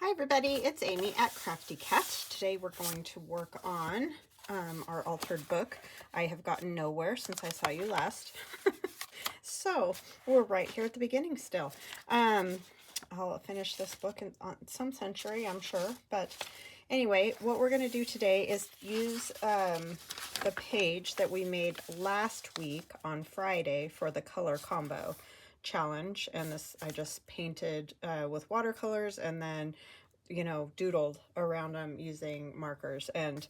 Hi everybody, it's Amy at Crafty Cat. Today we're going to work on our altered book. I have gotten nowhere since I saw you last. So we're right here at the beginning still. I'll finish this book in some century, I'm sure. But anyway, what we're going to do today is use the page that we made last week on Friday for the color combo challenge. And this I just painted with watercolors and then doodled around them using markers. And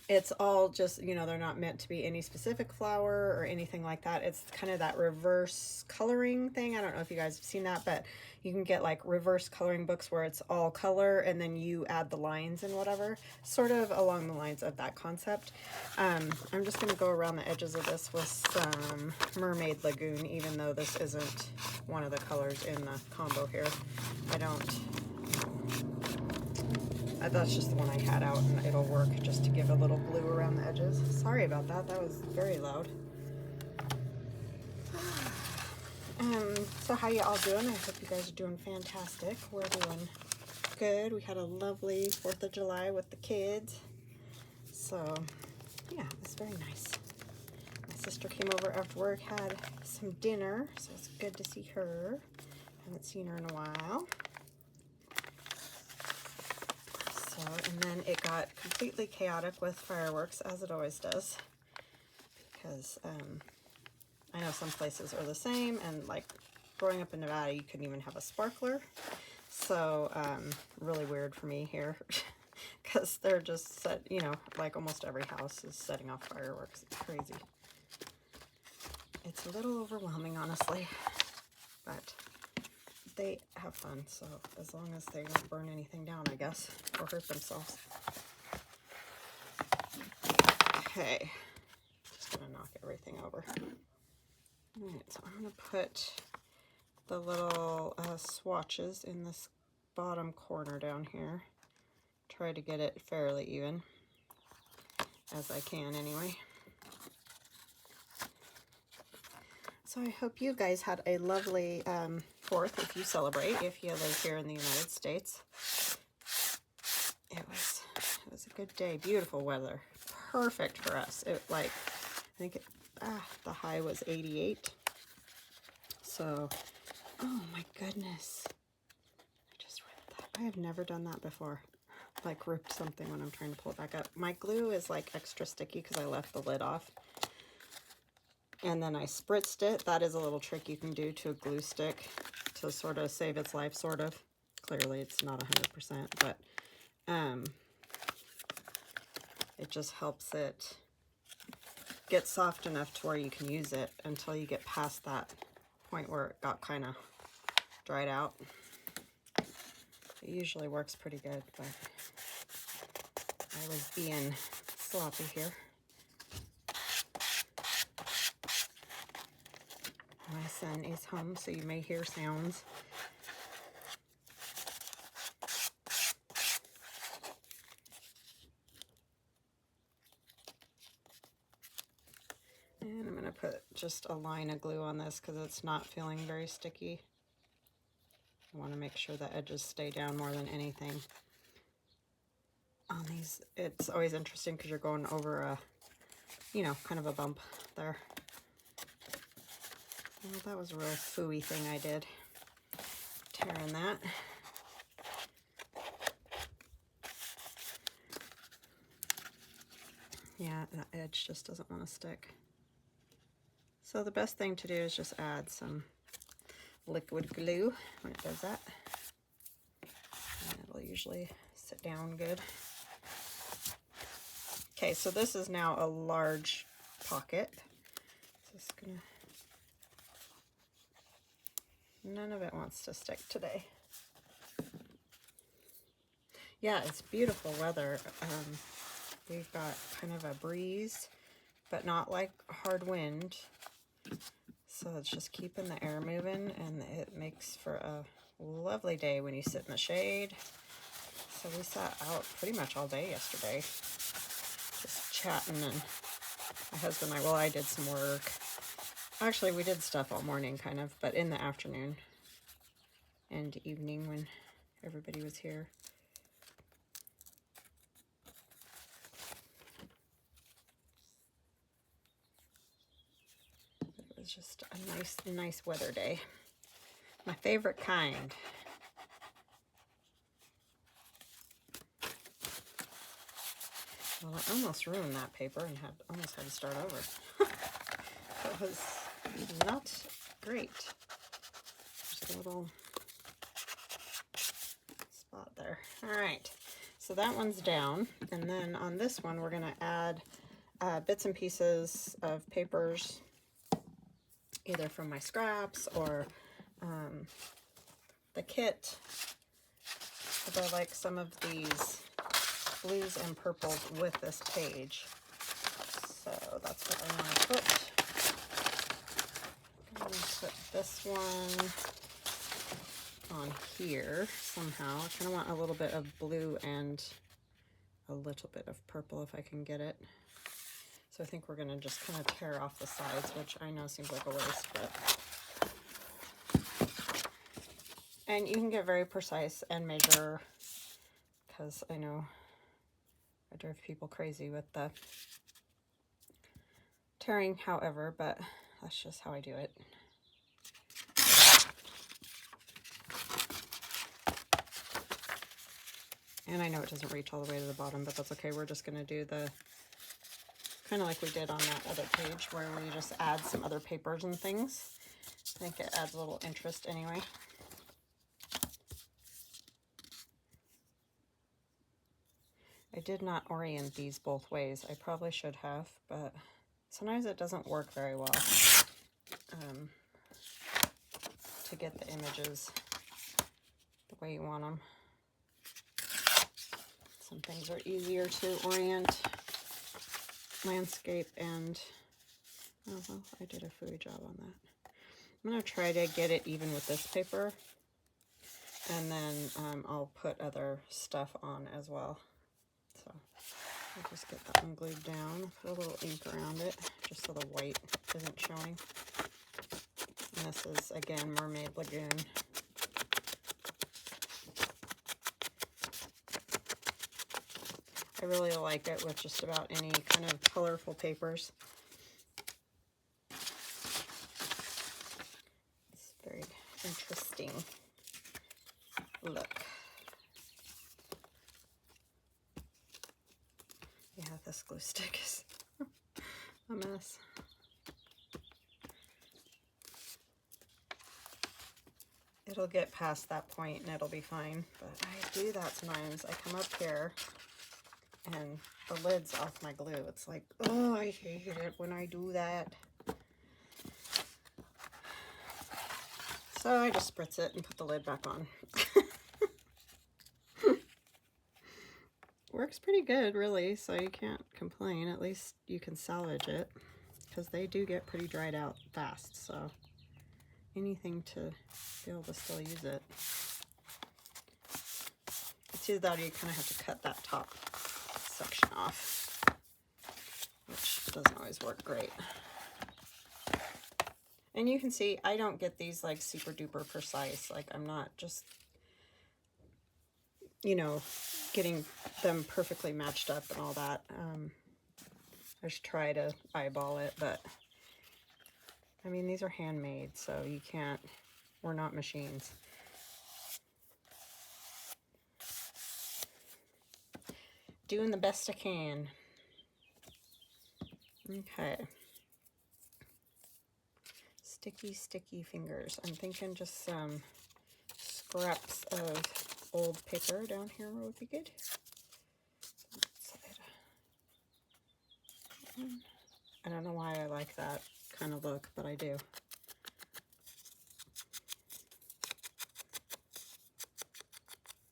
it's all just, they're not meant to be any specific flower or anything like that. It's kind of that reverse coloring thing. I don't know if you guys have seen that, but you can get like reverse coloring books where it's all color and then you add the lines and whatever, sort of along the lines of that concept. I'm just going to go around the edges of this with some Mermaid Lagoon, even though this isn't one of the colors in the combo here. That's just the one I had out, and it'll work just to give a little blue around the edges. Sorry about that. That was very loud. So how you all doing? I hope you guys are doing fantastic. We're doing good. We had a lovely 4th of July with the kids. So, yeah, it was very nice. My sister came over after work, had some dinner, so it's good to see her. Haven't seen her in a while. And then it got completely chaotic with fireworks, as it always does, because I know some places are the same, and like growing up in Nevada, you couldn't even have a sparkler, so really weird for me here, because they're just set, like almost every house is setting off fireworks. It's crazy. It's a little overwhelming, honestly, but they have fun, so as long as they don't burn anything down, I guess, or hurt themselves. Okay, just gonna knock everything over. All right, so I'm gonna put the little swatches in this bottom corner down here. Try to get it fairly even, as I can anyway. So I hope you guys had a lovely 4th, if you celebrate, if you live here in the United States. It was a good day. Beautiful weather. Perfect for us. I think the high was 88. So, oh my goodness. I just ripped that. I have never done that before. Like ripped something when I'm trying to pull it back up. My glue is like extra sticky because I left the lid off. And then I spritzed it. That is a little trick you can do to a glue stick to sort of save its life, sort of. Clearly it's not 100%, but it just helps it get soft enough to where you can use it until you get past that point where it got kind of dried out. It usually works pretty good, but I was being sloppy here. My son is home, so you may hear sounds. And I'm going to put just a line of glue on this because it's not feeling very sticky. I want to make sure the edges stay down more than anything. On these, it's always interesting because you're going over a, kind of a bump there. Well, that was a real phooey thing I did, tearing that. Yeah, that edge just doesn't want to stick. So the best thing to do is just add some liquid glue when it does that. And it'll usually sit down good. Okay, so this is now a large pocket. Just gonna... None of it wants to stick today. Yeah, it's beautiful weather. We've got kind of a breeze, but not like hard wind. So it's just keeping the air moving, and it makes for a lovely day when you sit in the shade. So we sat out pretty much all day yesterday, just chatting, and my husband and I did some work. Actually, we did stuff all morning, kind of, but in the afternoon and evening when everybody was here. It was just a nice weather day. My favorite kind. Well, I almost ruined that paper and almost had to start over. That was not great. Just a little spot there. All right, so that one's down. And then on this one, we're gonna add bits and pieces of papers, either from my scraps or the kit. But I like some of these blues and purples with this page. So that's what I want to put. I'm going to put this one on here somehow. I kind of want a little bit of blue and a little bit of purple if I can get it. So I think we're going to just kind of tear off the sides, which I know seems like a waste, but... And you can get very precise and measure, because I know I drive people crazy with the tearing, however, but that's just how I do it. And I know it doesn't reach all the way to the bottom, but that's okay. We're just going to do the, kind of like we did on that other page, where we just add some other papers and things. I think it adds a little interest anyway. I did not orient these both ways. I probably should have, but sometimes it doesn't work very well to get the images the way you want them. Some things are easier to orient, landscape, and, oh well, I did a fooey job on that. I'm going to try to get it even with this paper, and then I'll put other stuff on as well. So I'll just get that one glued down, put a little ink around it, just so the white isn't showing. And this is, again, Mermaid Lagoon. I really like it with just about any kind of colorful papers. It's very interesting look. Yeah, this glue stick is a mess. It'll get past that point and it'll be fine, but I do that sometimes. I come up here and the lid's off my glue. It's like, oh, I hate it when I do that. So I just spritz it and put the lid back on. Works pretty good, really, so you can't complain. At least you can salvage it, because they do get pretty dried out fast, so anything to be able to still use it. It's either that or you kind of have to cut that top section off, which doesn't always work great. And you can see I don't get these like super duper precise. Like, I'm not just, you know, getting them perfectly matched up and all that. I just try to eyeball it, but I mean, these are handmade, so you can't, we're not machines. Doing the best I can. Okay. Sticky, sticky fingers. I'm thinking just some scraps of old paper down here would be good. I don't know why I like that kind of look, but I do.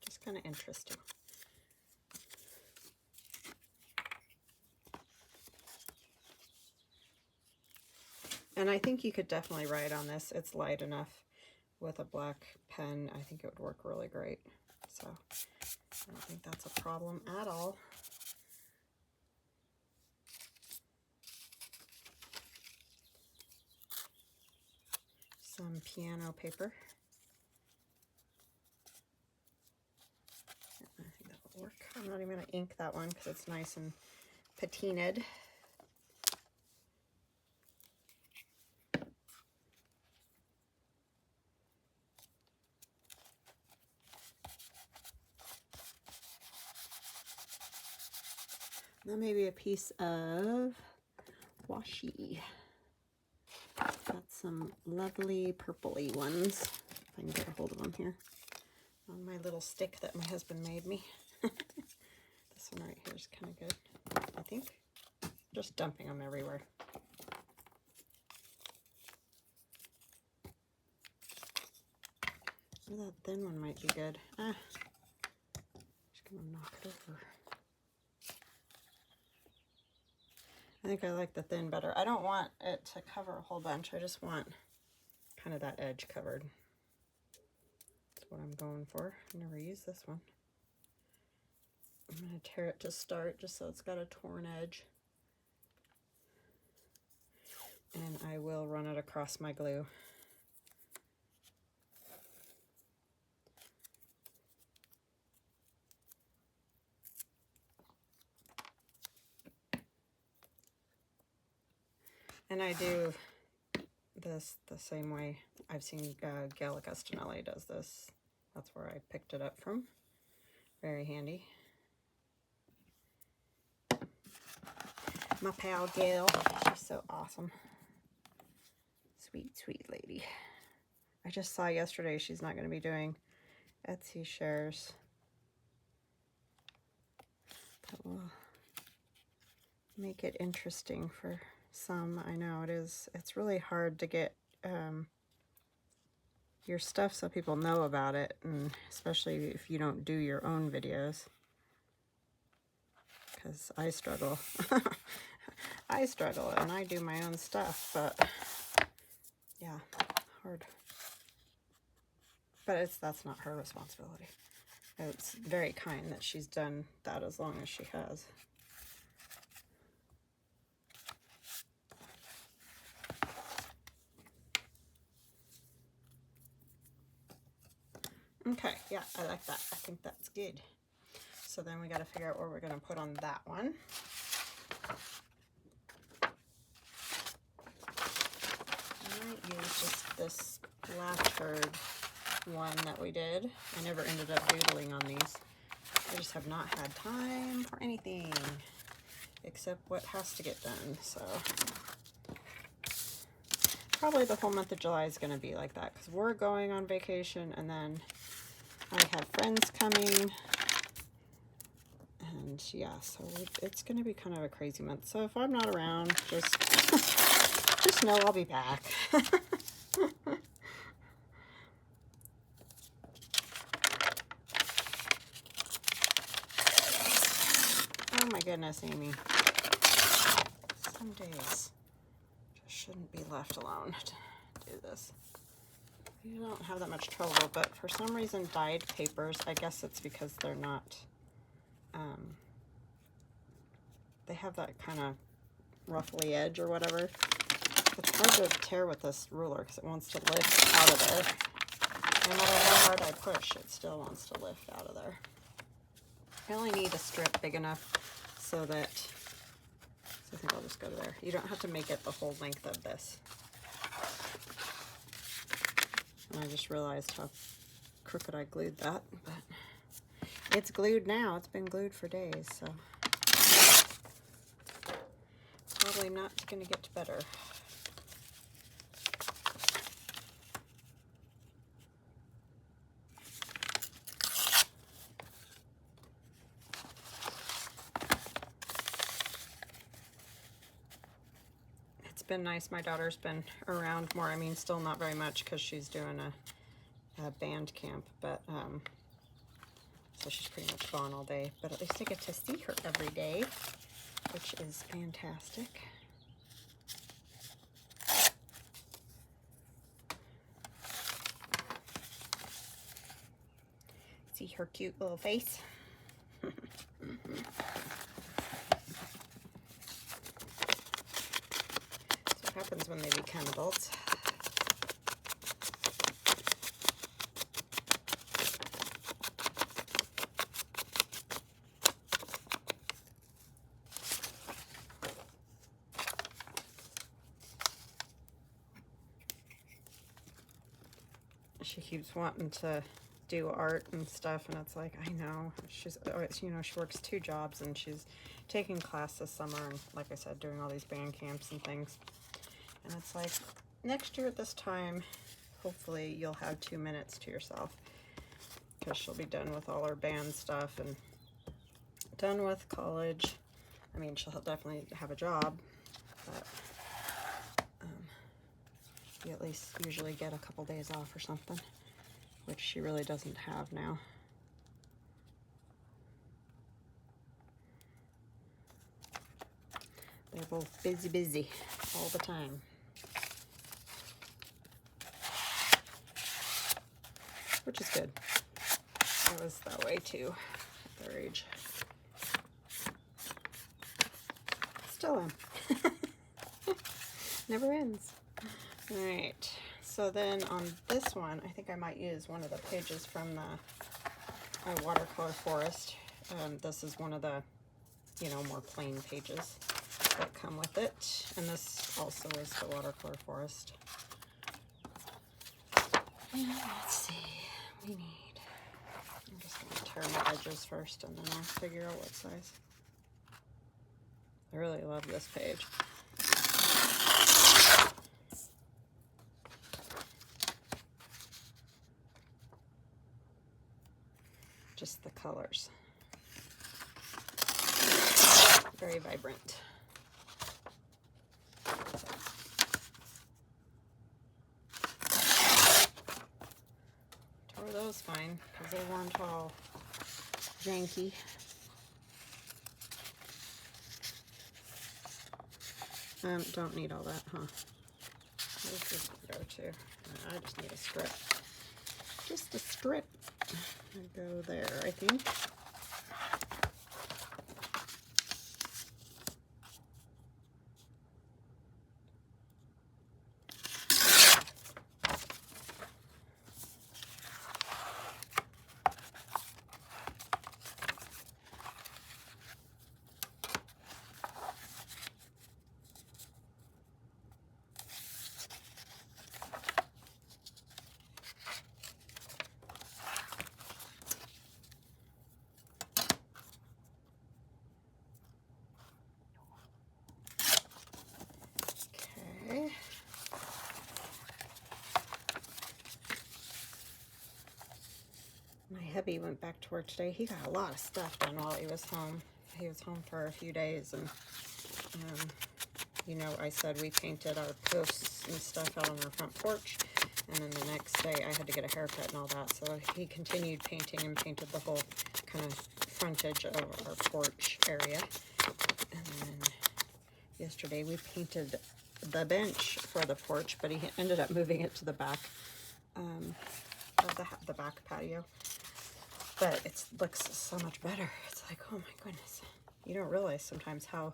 Just kind of interesting. And I think you could definitely write on this. It's light enough with a black pen. I think it would work really great. So I don't think that's a problem at all. Some piano paper. work. I'm not even going to ink that one because it's nice and patinaed. That may be a piece of washi. Got some lovely purpley ones. If I can get a hold of them here. On my little stick that my husband made me. This one right here is kind of good, I think. Just dumping them everywhere. Ooh, that thin one might be good. Ah, just gonna knock it over. I think I like the thin better. I don't want it to cover a whole bunch. I just want kind of that edge covered. That's what I'm going for. I never used this one. I'm going to tear it to start just so it's got a torn edge. And I will run it across my glue. And I do this the same way. I've seen Gail Castanelli does this. That's where I picked it up from. Very handy. My pal Gail, she's so awesome. Sweet, sweet lady. I just saw yesterday she's not going to be doing Etsy shares. That will make it interesting for some. I know it is. It's really hard to get your stuff so people know about it, and especially if you don't do your own videos. Because I struggle. I struggle and I do my own stuff, but yeah, hard. But that's not her responsibility. It's very kind that she's done that as long as she has. Okay, yeah, I like that. I think that's good. So then we got to figure out where we're going to put on that one. I might use just this lacquered one that we did. I never ended up doodling on these. I just have not had time for anything except what has to get done. So probably the whole month of July is going to be like that because we're going on vacation, and then I have friends coming, and yeah, so it's going to be kind of a crazy month. So if I'm not around, just know I'll be back. Oh my goodness, Amy. Some days just shouldn't be left alone to do this. You don't have that much trouble, but for some reason dyed papers, I guess it's because they're not, they have that kind of ruffly edge or whatever. It's hard to tear with this ruler because it wants to lift out of there. No matter how hard I push, it still wants to lift out of there. I only need a strip big enough so that, so I think I'll just go to there. You don't have to make it the whole length of this. And I just realized how crooked I glued that, but it's glued now. It's been glued for days, so probably not going to get better. It's been nice. My daughter's been around more. I mean, still not very much because she's doing a band camp, but so she's pretty much gone all day. But at least I get to see her every day, which is fantastic. See her cute little face. That's what happens when they become adults. She keeps wanting to do art and stuff, and it's like, I know. She's, you know, she works 2 jobs, and she's taking class this summer, and like I said, doing all these band camps and things. And it's like, next year at this time, hopefully you'll have 2 minutes to yourself, because she'll be done with all her band stuff and done with college. I mean, she'll definitely have a job, but you at least usually get a couple days off or something, which she really doesn't have now. They're both busy all the time. Which is good. I was that way too at their age. Still am. Never ends. Alright, so then on this one, I think I might use one of the pages from the Watercolor Forest. This is one of the, you know, more plain pages that come with it. And this also is the Watercolor Forest. And let's see, we need, I'm just going to tear my edges first and then I'll figure out what size. I really love this page. Just the colors. Very vibrant. Tore those fine because they weren't all janky. Don't need all that, huh? Where's this go to? I just need a strip. Just a strip. Go there, I think. My hubby went back to work today. He got a lot of stuff done while he was home. He was home for a few days, and you know, I said we painted our posts and stuff out on our front porch, and then the next day I had to get a haircut and all that, so he continued painting and painted the whole kind of frontage of our porch area. And then yesterday we painted the bench for the porch, but he ended up moving it to the back of the back patio. But it looks so much better. It's like, oh my goodness. You don't realize sometimes how,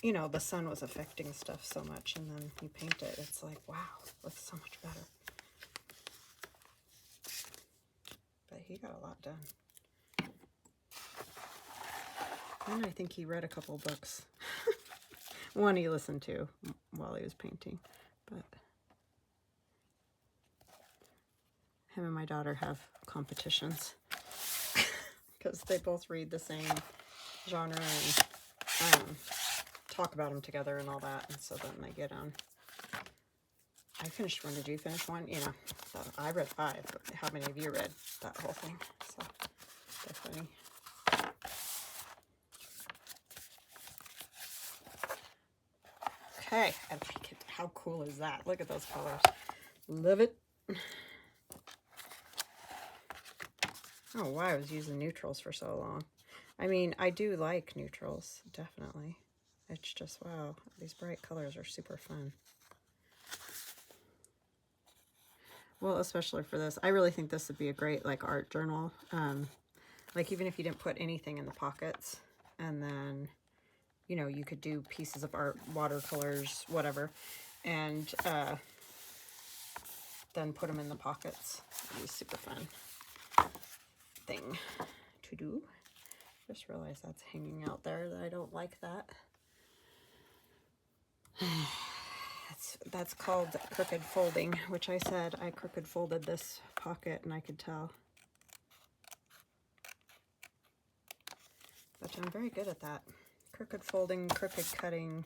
you know, the sun was affecting stuff so much, and then you paint it. It's like, wow, it looks so much better. But he got a lot done. And I think he read a couple books. One he listened to while he was painting. But him and my daughter have competitions because they both read the same genre and talk about them together and all that, and so then they get on. I finished one. Did you finish one? You know, so I read 5, but how many of you read that whole thing? So they're funny. Okay, I like it. How cool is that? Look at those colors. Love it. Oh, wow, I was using neutrals for so long. I mean, I do like neutrals, definitely. It's just, wow, these bright colors are super fun. Well, especially for this. I really think this would be a great, like, art journal. Like, even if you didn't put anything in the pockets, and then, you know, you could do pieces of art, watercolors, whatever, and then put them in the pockets. It'd be super fun thing to do. Just realized that's hanging out there, that I don't like that. That's called crooked folding, which I said I crooked folded this pocket and I could tell. But I'm very good at that. Crooked folding, crooked cutting,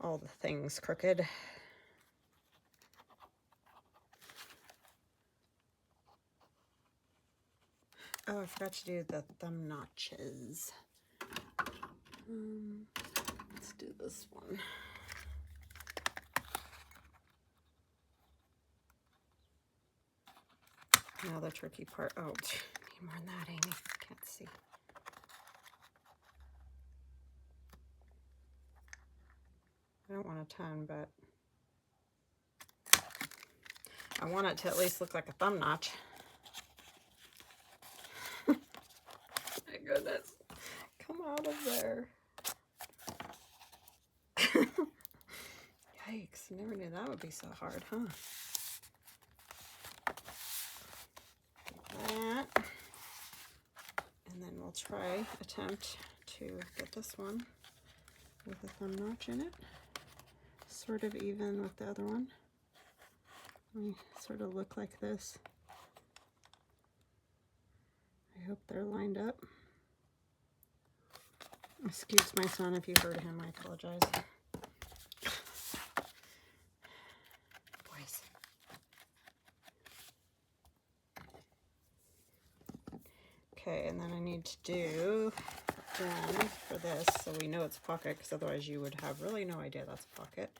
all the things crooked. Oh, I forgot to do the thumb notches. Let's do this one. Now the tricky part. Oh, need more than that, Amy. Can't see. I don't want a ton, but I want it to at least look like a thumb notch. My goodness. Come out of there. Yikes. Never knew that would be so hard, huh? That. And then we'll attempt to get this one with a thumb notch in it. Sort of even with the other one. They sort of look like this. I hope they're lined up. Excuse my son if you heard him, I apologize. Boys. Okay, and then I need to do one for this so we know it's a pocket, because otherwise you would have really no idea that's a pocket.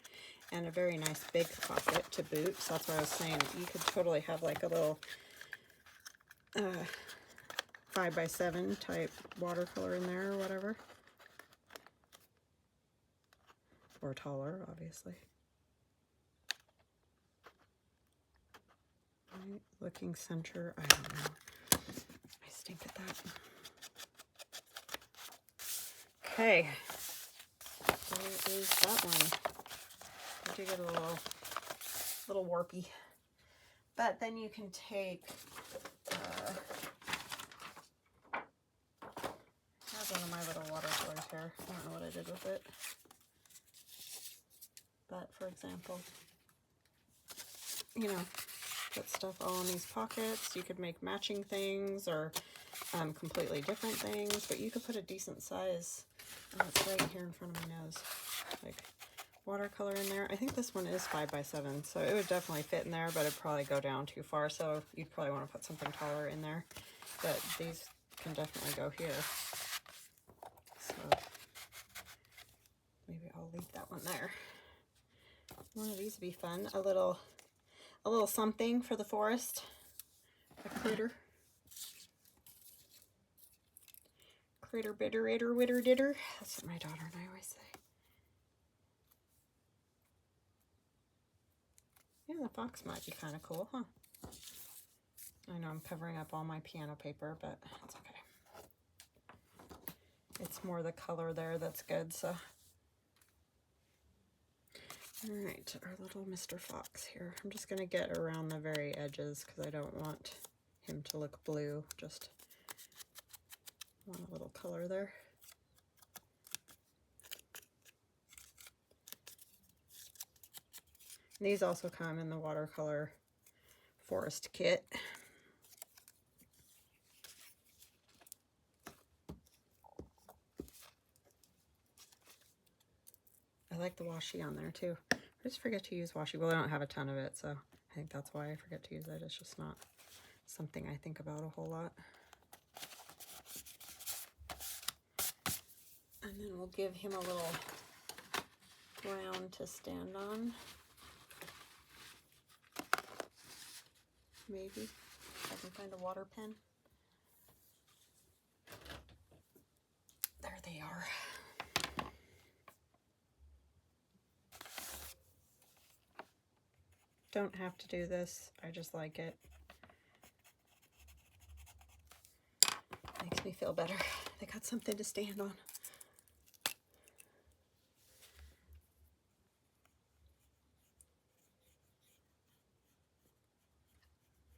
And a very nice big pocket to boot. So that's what I was saying. You could totally have like a little 5x7 type watercolor in there or whatever. Or taller, obviously. Right, looking center, I don't know. I stink at that. Okay. There is that one. I do get a little warpy. But then you can take, I have one of my little watercolors here. I don't know what I did with it. But for example, you know, put stuff all in these pockets. You could make matching things or completely different things, but you could put a decent size, it's right here in front of my nose, like watercolor in there. I think this one is 5x7, so it would definitely fit in there, but it'd probably go down too far, so you'd probably want to put something taller in there. But these can definitely go here. So maybe I'll leave that one there. One of these would be fun. A little something for the forest. A critter. Critter, bitter, itter, witter, ditter. That's what my daughter and I always say. Yeah, the fox might be kind of cool, huh? I know I'm covering up all my piano paper, but it's okay. It's more the color there that's good, so. All right, our little Mr. Fox here. I'm just gonna get around the very edges because I don't want him to look blue. Just want a little color there. These also come in the Watercolor Forest kit. I like the washi on there too. I just forget to use washi. Well, I don't have a ton of it, so I think that's why I forget to use it. It's just not something I think about a whole lot. And then we'll give him a little ground to stand on. Maybe if I can find a water pen. There they are. Don't have to do this. I just like it. Makes me feel better. They got something to stand on.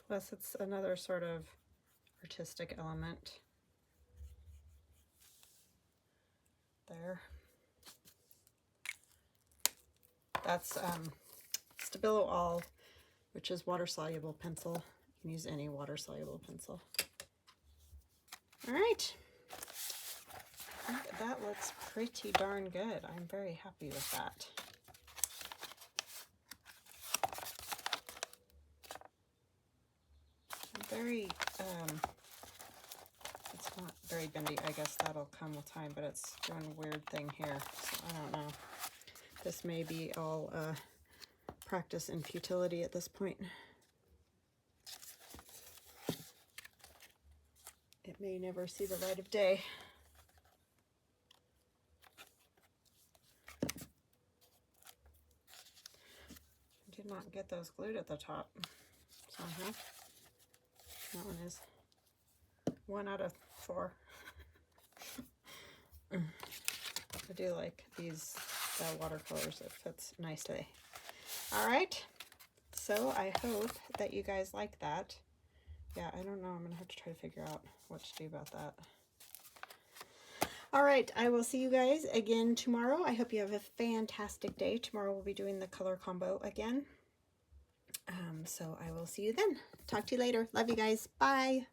Plus, it's another sort of artistic element there. That's Stabilo All, which is water-soluble pencil. You can use any water-soluble pencil. All right. I think that looks pretty darn good. I'm very happy with that. Very, it's not very bendy. I guess that'll come with time, but it's doing a weird thing here. So I don't know. This may be all practice and futility at this point. It may never see the light of day. I did not get those glued at the top somehow. That one is 1 out of 4. I do like these watercolors. It fits nicely. All right. So I hope that you guys like that. Yeah, I don't know. I'm going to have to try to figure out what to do about that. All right. I will see you guys again tomorrow. I hope you have a fantastic day. Tomorrow we'll be doing the color combo again. So I will see you then. Talk to you later. Love you guys. Bye.